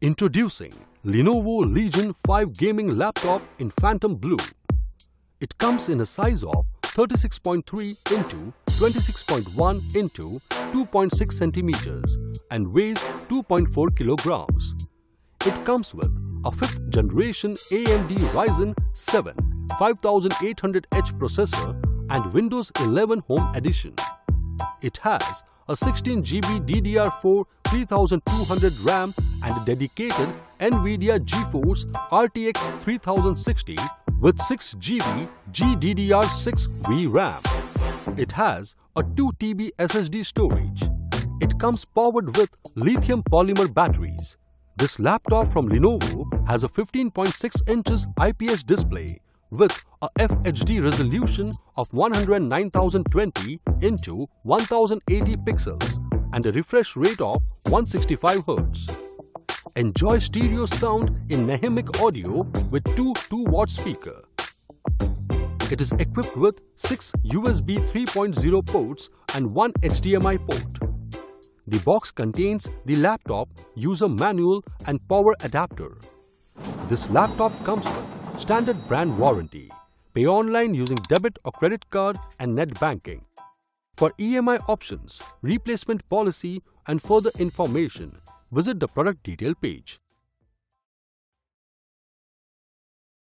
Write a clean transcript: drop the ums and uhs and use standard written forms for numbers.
Introducing Lenovo Legion 5 gaming laptop in Phantom Blue. It comes in a size of 36.3 into 26.1 into 2.6 centimeters and weighs 2.4 kilograms. It comes with a 5th generation AMD Ryzen 7 5800H processor and Windows 11 Home Edition. It has a 16GB DDR4 3200 RAM and a dedicated NVIDIA GeForce RTX 3060 with 6GB GDDR6 VRAM. It has a 2TB SSD storage. It comes powered with lithium polymer batteries. This laptop from Lenovo has a 15.6 inches IPS display with a FHD resolution of 109,020 into 1080 pixels and a refresh rate of 165 Hz. Enjoy stereo sound in dynamic audio with two 2-watt speaker. It is equipped with 6 USB 3.0 ports and 1 HDMI port. The box contains the laptop, user manual and power adapter. This laptop comes with standard brand warranty. Pay online using debit or credit card and net banking. For EMI options, replacement policy and further information, visit the product detail page.